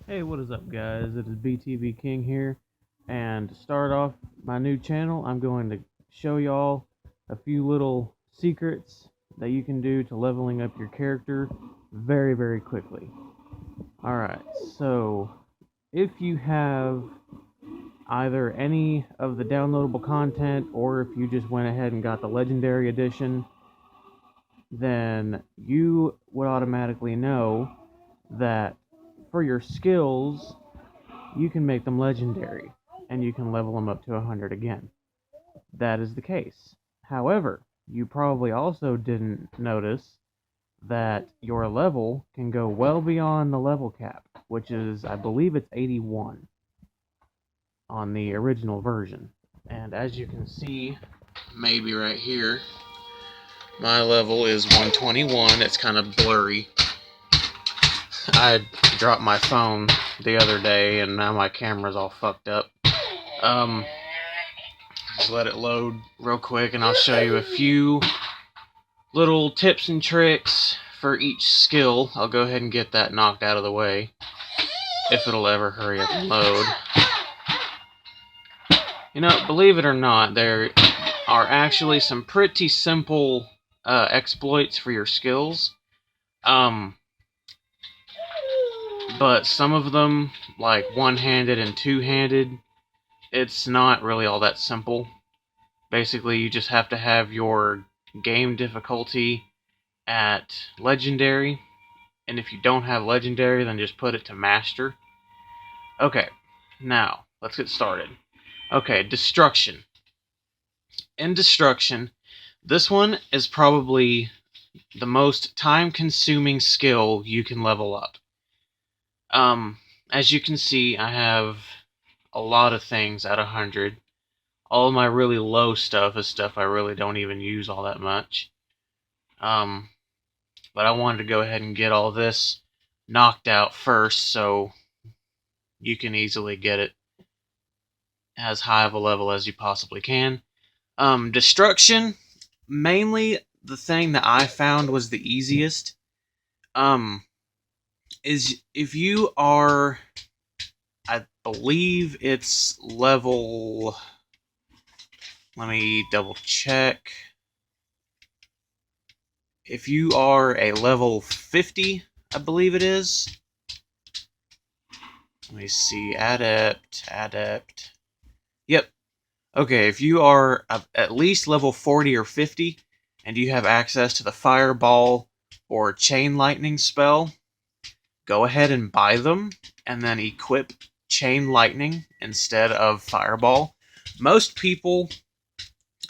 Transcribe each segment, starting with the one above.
Hey, what is up, guys? It is BTV King here, and to start off my new channel, I'm going to show y'all a few little secrets that you can do to leveling up your character very, very quickly. Alright, so if you have either any of the downloadable content or if you just went ahead and got the Legendary Edition, then you would automatically know that for your skills, you can make them legendary, and you can level them up to 100 again. That is the case. However, you probably also didn't notice that your level can go well beyond the level cap, which is, I believe it's 81 on the original version. And as you can see, maybe right here, my level is 121. It's kind of blurry. I dropped my phone the other day, and now my camera's all fucked up. Just let it load real quick, and I'll show you a few little tips and tricks for each skill. I'll go ahead and get that knocked out of the way, if it'll ever hurry up and load. You know, believe it or not, there are actually some pretty simple exploits for your skills. But some of them, like one-handed and two-handed, it's not really all that simple. Basically, you just have to have your game difficulty at Legendary, and if you don't have Legendary, then just put it to Master. Okay, now, let's get started. Okay, Destruction. In Destruction, this one is probably the most time-consuming skill you can level up. As you can see, I have a lot of things at 100. All of my really low stuff is stuff I really don't even use all that much. But I wanted to go ahead and get all this knocked out first so you can easily get it as high of a level as you possibly can. Destruction, mainly the thing that I found was the easiest, is if you are, I believe it's level, let me double check. If you are a level 50, I believe it is. Let me see, adept. Yep. Okay, if you are at least level 40 or 50, and you have access to the Fireball or Chain Lightning spell, go ahead and buy them, and then equip Chain Lightning instead of Fireball. Most people,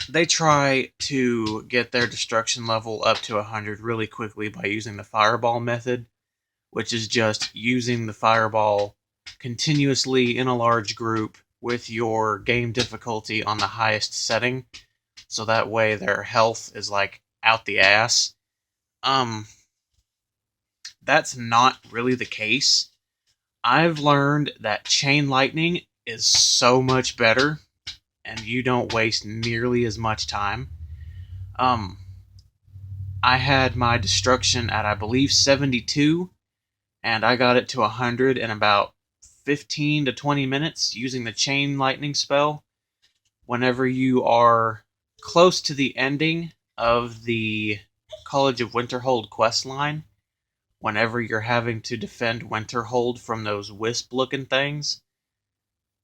they try to get their destruction level up to 100 really quickly by using the Fireball method, which is just using the Fireball continuously in a large group with your game difficulty on the highest setting, so that way their health is like out the ass. That's not really the case. I've learned that Chain Lightning is so much better, and you don't waste nearly as much time. I had my destruction at, I believe, 72, and I got it to 100 in about 15 to 20 minutes using the Chain Lightning spell. Whenever you are close to the ending of the College of Winterhold quest line, whenever you're having to defend Winterhold from those wisp-looking things,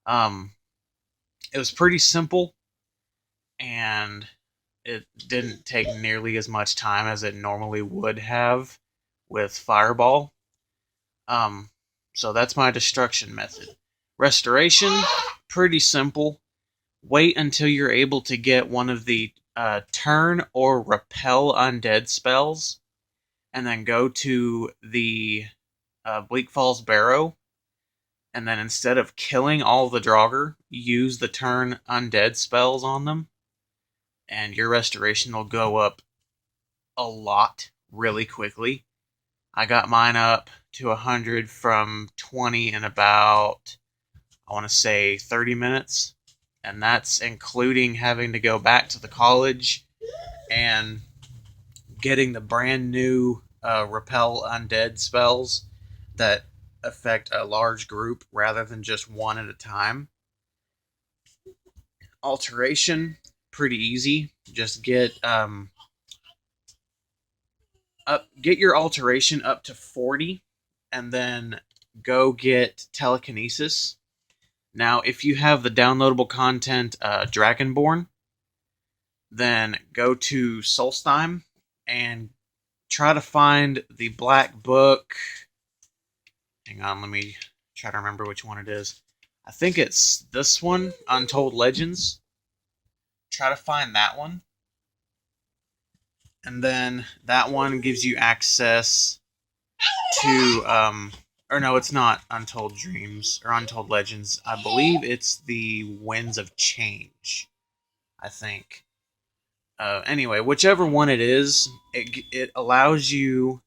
it was pretty simple, and it didn't take nearly as much time as it normally would have with Fireball. So that's my destruction method. Restoration, pretty simple. Wait until you're able to get one of the turn or repel undead spells, and then go to the Bleak Falls Barrow, and then instead of killing all the Draugr, use the turn undead spells on them, and your restoration will go up a lot really quickly. I got mine up to 100 from 20 in about, I want to say, 30 minutes. And that's including having to go back to the college and getting the brand new Repel Undead spells that affect a large group rather than just one at a time. Alteration, pretty easy. Just get get your alteration up to 40, and then go get telekinesis. Now, if you have the downloadable content Dragonborn, then go to Solstheim and try to find the black book. Hang on, let me try to remember which one it is. I think it's this one, Untold Legends. Try to find that one. And then that one gives you access to, or no, it's not Untold Dreams or Untold Legends. I believe it's the Winds of Change, I think. Anyway, whichever one it is, it allows you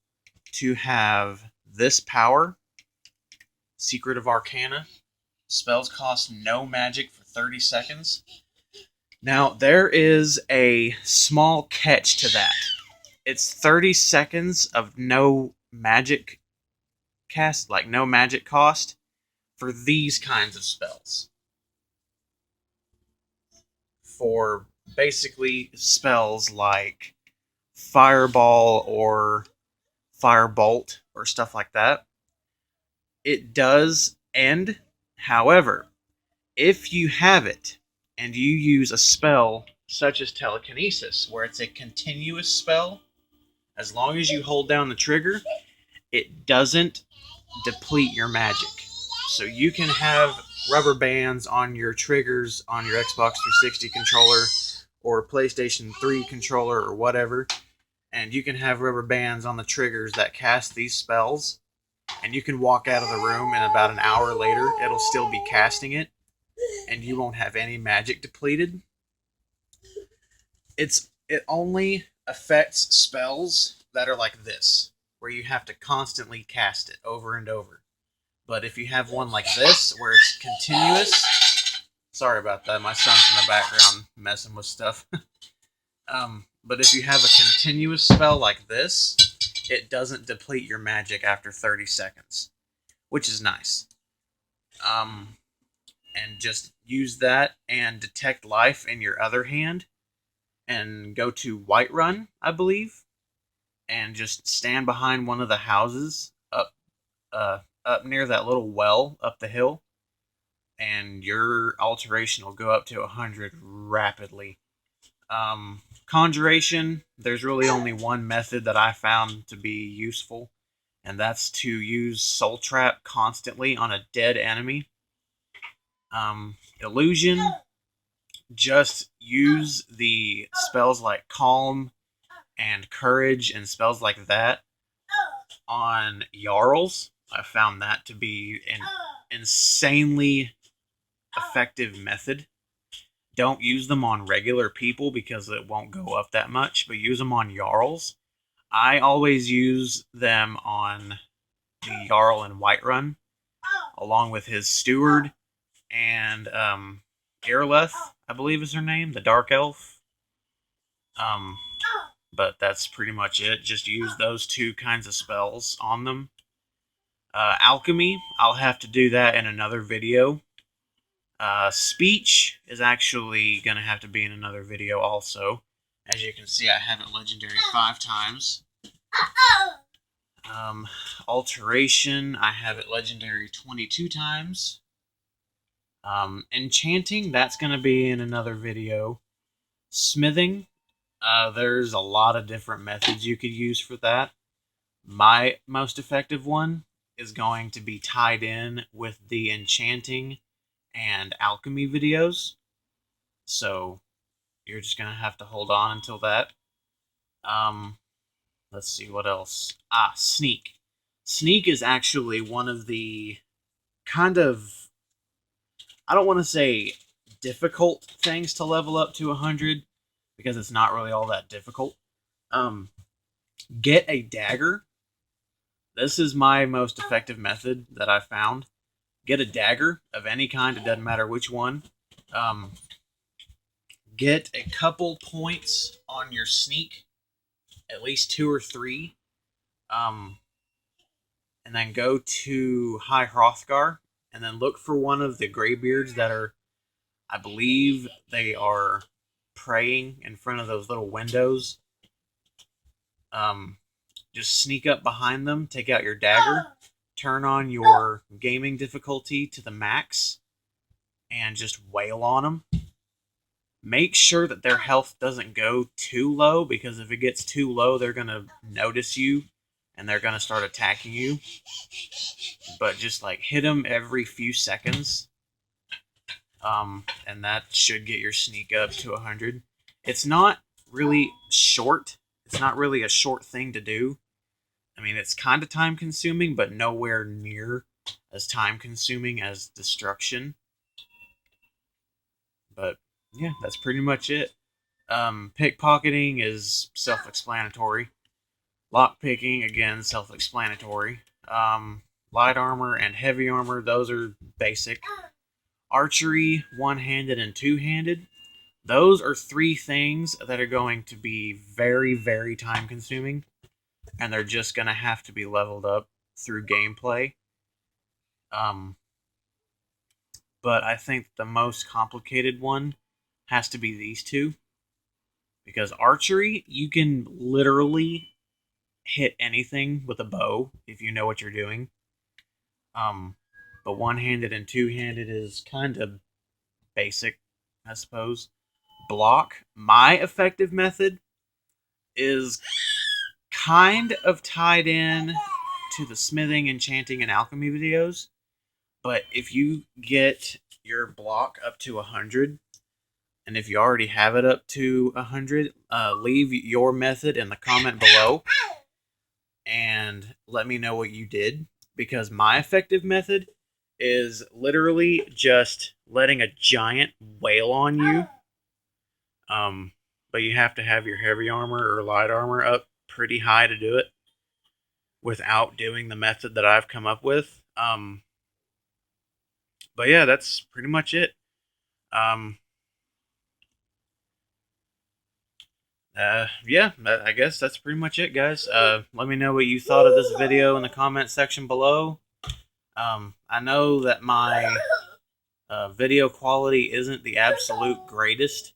to have this power, Secret of Arcana. Spells cost no magic for 30 seconds. Now, there is a small catch to that. It's 30 seconds of no magic cast, like no magic cost, for these kinds of spells. For basically spells like Fireball or Firebolt or stuff like that. It does end. However, if you have it and you use a spell such as Telekinesis, where it's a continuous spell, as long as you hold down the trigger, it doesn't deplete your magic. So you can have rubber bands on your triggers on your Xbox 360 controller or PlayStation 3 controller or whatever, and you can have rubber bands on the triggers that cast these spells, and you can walk out of the room and about an hour later it'll still be casting it, and you won't have any magic depleted. It only affects spells that are like this, where you have to constantly cast it over and over. But if you have one like this, where it's continuous... Sorry about that, my son's in the background messing with stuff. But if you have a continuous spell like this, it doesn't deplete your magic after 30 seconds, which is nice. And just use that and detect life in your other hand, and go to Whiterun, I believe, and just stand behind one of the houses up near that little well up the hill, and your alteration will go up to 100 rapidly. Conjuration, there's really only one method that I found to be useful, and that's to use Soul Trap constantly on a dead enemy. Illusion, just use the spells like Calm and Courage and spells like that on Jarls. I found that to be an insanely effective method. Don't use them on regular people because it won't go up that much, but use them on Jarls. I always use them on the Jarl in Whiterun, along with his steward and Irileth, I believe is her name, the Dark Elf. But that's pretty much it. Just use those two kinds of spells on them. Alchemy, I'll have to do that in another video. Speech is actually going to have to be in another video also. As you can see, I have it legendary 5 times. Alteration, I have it legendary 22 times. Enchanting, that's going to be in another video. Smithing, there's a lot of different methods you could use for that. My most effective one is going to be tied in with the enchanting and alchemy videos. So you're just going to have to hold on until that. Let's see what else. Sneak. Sneak is actually one of the kind of, I don't want to say difficult things to level up to 100, because it's not really all that difficult. Get a dagger. This is my most effective method that I found. Get a dagger of any kind, it doesn't matter which one. Get a couple points on your sneak, at least 2 or 3. and then go to High Hrothgar, and then look for one of the Greybeards that are, I believe they are praying in front of those little windows. Just sneak up behind them, take out your dagger, turn on your gaming difficulty to the max, and just wail on them. Make sure that their health doesn't go too low, because if it gets too low, they're going to notice you, and they're going to start attacking you. But just like hit them every few seconds, and that should get your sneak up to 100. It's not really short. It's not really a short thing to do. I mean, it's kind of time consuming, but nowhere near as time consuming as destruction. But yeah, that's pretty much it. Pickpocketing is self-explanatory. Lockpicking, again, self-explanatory. Light armor and heavy armor, those are basic. Archery, one-handed and two-handed. Those are three things that are going to be very, very time-consuming, and they're just going to have to be leveled up through gameplay. But I think the most complicated one has to be these two. Because archery, you can literally hit anything with a bow if you know what you're doing. But one-handed and two-handed is kind of basic, I suppose. Block, my effective method, is kind of tied in to the smithing, enchanting, and alchemy videos. But if you get your block up to 100, and if you already have it up to 100, leave your method in the comment below and let me know what you did. Because my effective method is literally just letting a giant wail on you. But you have to have your heavy armor or light armor up pretty high to do it without doing the method that I've come up with. But yeah, that's pretty much it. Yeah, I guess that's pretty much it, guys. Let me know what you thought of this video in the comment section below. I know that my video quality isn't the absolute greatest.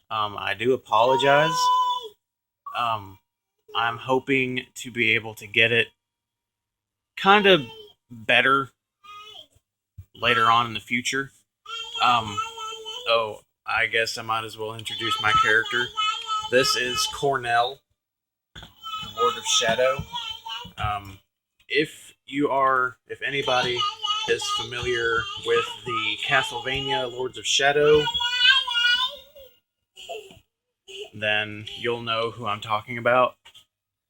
I do apologize. I'm hoping to be able to get it kind of better later on in the future. Oh, I guess I might as well introduce my character. This is Cornell, the Lord of Shadow. If anybody is familiar with the Castlevania Lords of Shadow, then you'll know who I'm talking about.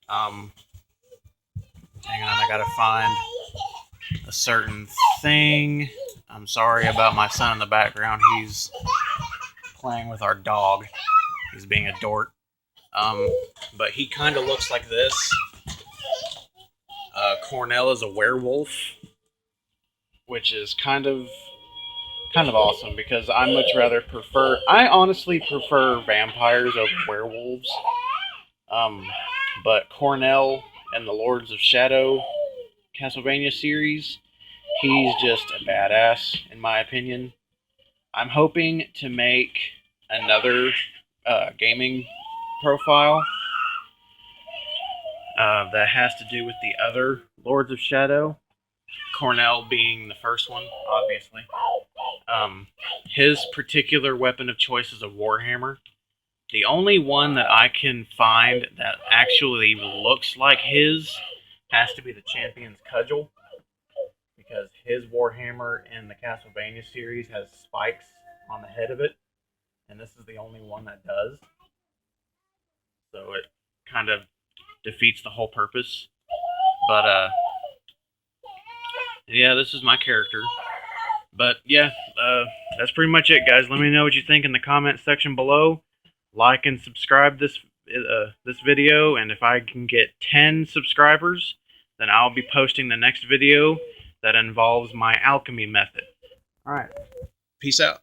Hang on, I gotta find a certain thing. I'm sorry about my son in the background. He's playing with our dog. He's being a dork. But he kind of looks like this. Cornell is a werewolf, which is kind of awesome, because I honestly prefer vampires over werewolves. But Cornell and the Lords of Shadow Castlevania series, he's just a badass, in my opinion. I'm hoping to make another gaming profile that has to do with the other Lords of Shadow, Cornell being the first one, obviously. His particular weapon of choice is a warhammer. The only one that I can find that actually looks like his has to be the Champion's Cudgel, because his warhammer in the Castlevania series has spikes on the head of it, and this is the only one that does. So it kind of defeats the whole purpose. But yeah, this is my character. But yeah, that's pretty much it, guys. Let me know what you think in the comment section below. Like and subscribe this video, and if I can get 10 subscribers, then I'll be posting the next video that involves my alchemy method. Alright, peace out.